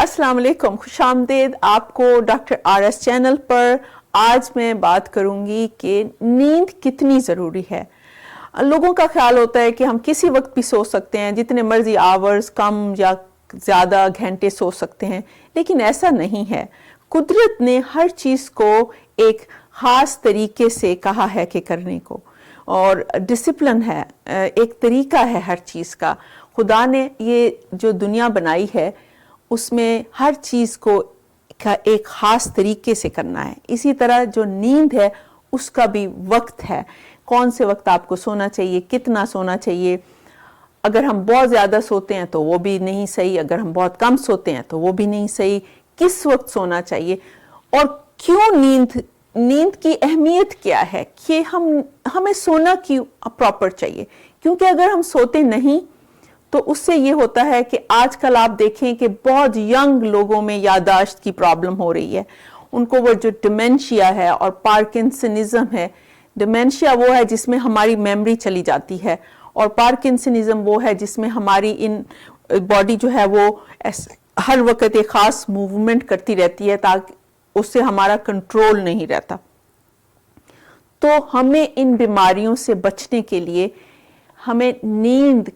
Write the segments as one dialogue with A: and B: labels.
A: अस्सलाम वालेकुम, खुशामदीद आपको डॉक्टर RS चैनल पर। आज मैं बात करूंगी कि नींद कितनी ज़रूरी है। लोगों का ख्याल होता है कि हम किसी वक्त भी सो सकते हैं, जितने मर्जी आवर्स कम या ज़्यादा घंटे सो सकते हैं, लेकिन ऐसा नहीं है। कुदरत ने हर चीज़ को एक ख़ास तरीके से कहा है कि करने को, और डिसिप्लिन है, एक तरीका है हर चीज़ का। खुदा ने ये जो दुनिया बनाई है उसमें हर चीज़ को एक ख़ास तरीके से करना है। इसी तरह जो नींद है उसका भी वक्त है, कौन से वक्त आपको सोना चाहिए, कितना सोना चाहिए। अगर हम बहुत ज़्यादा सोते हैं तो वो भी नहीं सही, अगर हम बहुत कम सोते हैं तो वो भी नहीं सही। किस वक्त सोना चाहिए और क्यों नींद की अहमियत क्या है कि हमें सोना क्यों प्रॉपर चाहिए। क्योंकि अगर हम सोते नहीं तो उससे ये होता है कि आजकल आप देखें कि बहुत यंग लोगों में याददाश्त की प्रॉब्लम हो रही है। उनको वो जो डिमेंशिया है और पार्किंसनिज्म है, डिमेंशिया वो है जिसमें हमारी मेमोरी चली जाती है, और पार्किंसनिज्म वो है जिसमें हमारी इन बॉडी जो है वो हर वक्त एक ख़ास मूवमेंट करती रहती है, ताकि उससे हमारा कंट्रोल नहीं रहता। तो हमें इन बीमारियों से बचने के लिए हमें नींद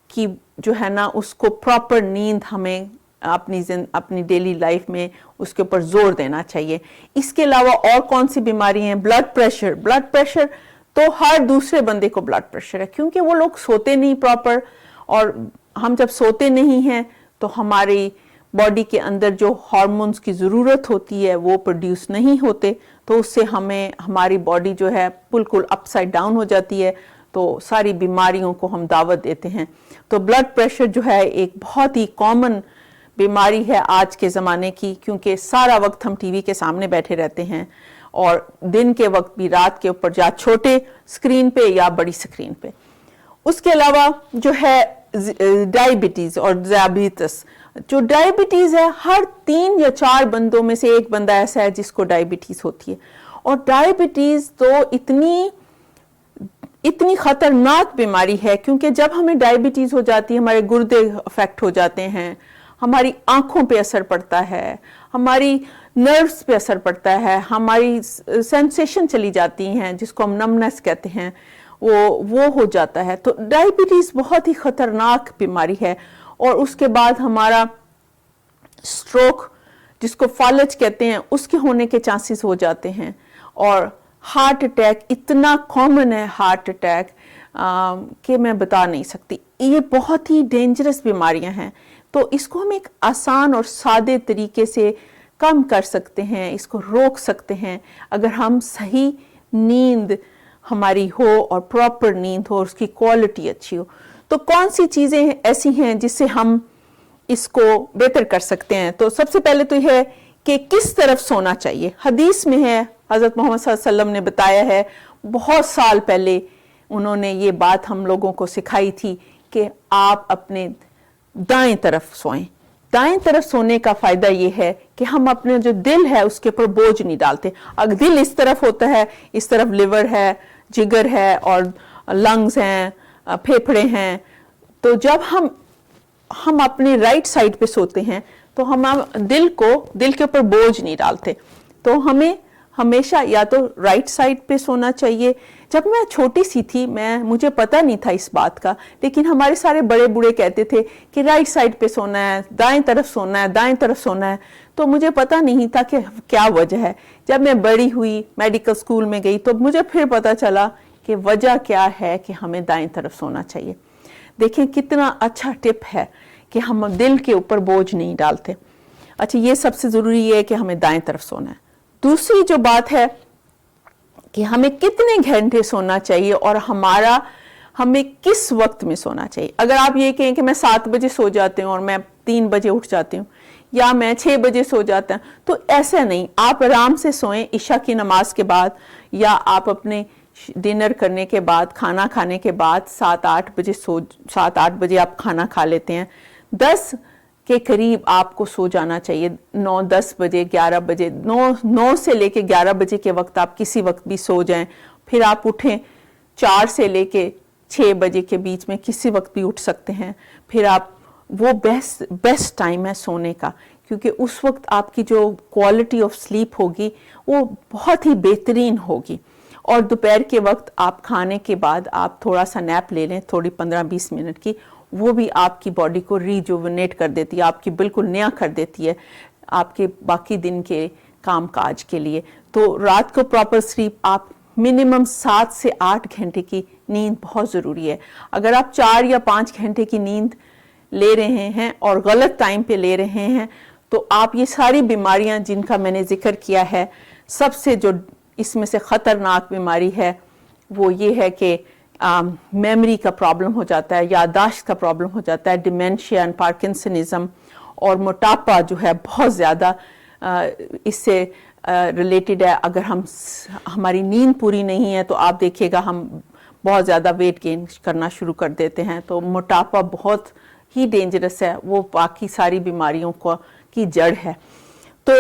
A: की जो है ना, उसको प्रॉपर नींद हमें अपनी डेली लाइफ में उसके ऊपर जोर देना चाहिए। इसके अलावा और कौन सी बीमारी हैं? ब्लड प्रेशर तो हर दूसरे बंदे को ब्लड प्रेशर है, क्योंकि वो लोग सोते नहीं प्रॉपर। और हम जब सोते नहीं हैं तो हमारी बॉडी के अंदर जो हार्मोन्स की ज़रूरत होती है वो प्रोड्यूस नहीं होते, तो उससे हमारी बॉडी जो है बिल्कुल अपसाइड डाउन हो जाती है, तो सारी बीमारियों को हम दावत देते हैं। तो ब्लड प्रेशर जो है एक बहुत ही कॉमन बीमारी है आज के ज़माने की, क्योंकि सारा वक्त हम टीवी के सामने बैठे रहते हैं, और दिन के वक्त भी रात के ऊपर, या छोटे स्क्रीन पे या बड़ी स्क्रीन पे। उसके अलावा जो है डायबिटीज़ और ज़ियाबीतस। जो डायबिटीज़ है, हर 3 या 4 बंदों में से एक बंदा ऐसा है जिसको डायबिटीज़ होती है। और डायबिटीज़ तो इतनी खतरनाक बीमारी है, क्योंकि जब हमें डायबिटीज़ हो जाती है हमारे गुर्दे अफेक्ट हो जाते हैं, हमारी आँखों पे असर पड़ता है, हमारी नर्व्स पे असर पड़ता है, हमारी सेंसेशन चली जाती हैं जिसको हम नमनेस कहते हैं, वो हो जाता है। तो डायबिटीज़ बहुत ही ख़तरनाक बीमारी है। और उसके बाद हमारा स्ट्रोक, जिसको फालज कहते हैं, उसके होने के चांसेस हो जाते हैं। और हार्ट अटैक इतना कॉमन है, हार्ट अटैक कि मैं बता नहीं सकती। ये बहुत ही डेंजरस बीमारियां हैं, तो इसको हम एक आसान और सादे तरीके से कम कर सकते हैं, इसको रोक सकते हैं, अगर हम सही नींद हमारी हो और प्रॉपर नींद हो और उसकी क्वालिटी अच्छी हो। तो कौन सी चीज़ें ऐसी हैं जिससे हम इसको बेहतर कर सकते हैं? तो सबसे पहले तो यह है कि किस तरफ सोना चाहिए। हदीस में है, हज़रत मोहम्मद सल्लल्लाहु अलैहि वसल्लम ने बताया है, बहुत साल पहले उन्होंने ये बात हम लोगों को सिखाई थी कि आप अपने दाएं तरफ सोएं। दाएं तरफ सोने का फ़ायदा ये है कि हम अपने जो दिल है उसके ऊपर बोझ नहीं डालते। अगर दिल इस तरफ होता है, इस तरफ लिवर है, जिगर है और लंग्स हैं, फेफड़े हैं, तो जब हम अपने राइट साइड पे सोते हैं तो हम दिल के ऊपर बोझ नहीं डालते। तो हमें हमेशा या तो राइट साइड पे सोना चाहिए। जब मैं छोटी सी थी, मुझे पता नहीं था इस बात का, लेकिन हमारे सारे बड़े बूढ़े कहते थे कि राइट साइड पे सोना है, दाएं तरफ सोना है, दाएं तरफ सोना है। तो मुझे पता नहीं था कि क्या वजह है। जब मैं बड़ी हुई, मेडिकल स्कूल में गई, तो मुझे फिर पता चला कि वजह क्या है कि हमें दाएं तरफ सोना चाहिए। देखें कितना अच्छा टिप है कि हम दिल के ऊपर बोझ नहीं डालते। अच्छा, ये सबसे ज़रूरी है कि हमें दाएं तरफ सोना है। दूसरी जो बात है कि हमें कितने घंटे सोना चाहिए और हमें किस वक्त में सोना चाहिए। अगर आप ये कहें कि मैं 7 बजे सो जाती हूँ और मैं 3 बजे उठ जाती हूँ, या मैं 6 बजे सो जाता हूँ, तो ऐसा नहीं। आप आराम से सोएं इशा की नमाज के बाद, या आप अपने डिनर करने के बाद, खाना खाने के बाद 7-8 बजे आप खाना खा लेते हैं, 10 के करीब आपको सो जाना चाहिए। 9-10 बजे, 11 बजे, 9 से लेके 11 बजे के वक्त आप किसी वक्त भी सो जाएं। फिर आप उठें 4 से लेके 6 बजे के बीच में किसी वक्त भी उठ सकते हैं। फिर आप वो बेस्ट टाइम है सोने का, کیونکہ اس وقت آپ کی جو کوالٹی آف سلیپ ہوگی وہ بہت ہی بہترین ہوگی. اور دوپہر کے وقت آپ کھانے کے بعد آپ تھوڑا سا نیپ لے لیں، تھوڑی 15-20 منٹ کی، وہ بھی آپ کی باڈی کو ریجوونیٹ کر دیتی ہے، آپ کی بالکل نیا کر دیتی ہے آپ کے باقی دن کے کام کاج کے لیے. تو رات کو پراپر سلیپ، آپ منیمم 7 سے 8 گھنٹے کی نیند بہت ضروری ہے. اگر آپ 4 یا 5 گھنٹے کی نیند لے رہے ہیں اور غلط ٹائم پہ لے رہے ہیں تو آپ یہ ساری بیماریاں جن کا میں نے ذکر کیا ہے، سب سے جو اس میں سے خطرناک بیماری ہے وہ یہ ہے کہ میموری کا پرابلم ہو جاتا ہے، یادداشت کا پرابلم ہو جاتا ہے، ڈیمینشیا اینڈ پارکنسنزم، اور موٹاپا جو ہے بہت زیادہ اس سے ریلیٹڈ ہے. اگر ہماری نیند پوری نہیں ہے تو آپ دیکھیے گا ہم بہت زیادہ ویٹ گین کرنا شروع کر دیتے ہیں. تو موٹاپا بہت ہی ڈینجرس ہے، وہ باقی ساری بیماریوں کی جڑ ہے. تو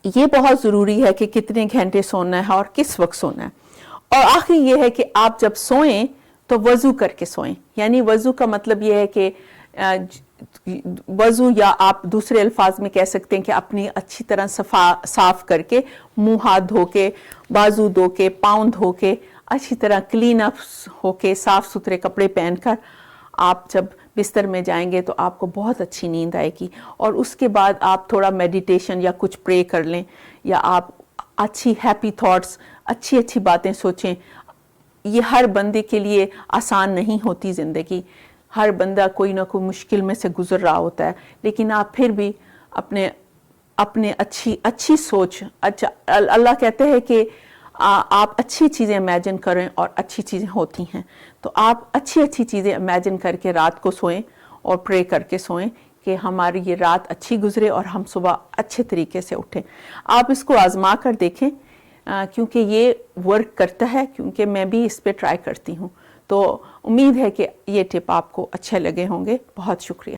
A: یہ بہت ضروری ہے کہ کتنے گھنٹے سونا ہے اور کس وقت سونا ہے. اور آخر یہ ہے کہ آپ جب سوئیں تو وضو کر کے سوئیں. یعنی وضو کا مطلب یہ ہے کہ وضو، یا آپ دوسرے الفاظ میں کہہ سکتے ہیں کہ اپنی اچھی طرح صاف کر کے، منہ ہاتھ دھو کے، بازو دھو کے، پاؤں دھو کے، اچھی طرح کلین اپ ہو کے، صاف ستھرے کپڑے پہن کر آپ جب بستر میں جائیں گے تو آپ کو بہت اچھی نیند آئے گی. اور اس کے بعد آپ تھوڑا میڈیٹیشن یا کچھ پرے کر لیں، یا آپ اچھی ہیپی تھاٹس، اچھی باتیں سوچیں. یہ ہر بندے کے لیے آسان نہیں ہوتی زندگی، ہر بندہ کوئی نہ کوئی مشکل میں سے گزر رہا ہوتا ہے، لیکن آپ پھر بھی اپنے اچھی سوچ، اچھا، اللہ کہتے ہیں کہ آپ اچھی چیزیں امیجن کریں اور اچھی چیزیں ہوتی ہیں. تو آپ اچھی چیزیں امیجن کر کے رات کو سوئیں اور پرے کر کے سوئیں کہ ہماری یہ رات اچھی گزرے اور ہم صبح اچھے طریقے سے اٹھیں. آپ اس کو آزما کر دیکھیں کیونکہ یہ ورک کرتا ہے، کیونکہ میں بھی اس پہ ٹرائی کرتی ہوں. تو امید ہے کہ یہ ٹپ آپ کو اچھے لگے ہوں گے. بہت شکریہ.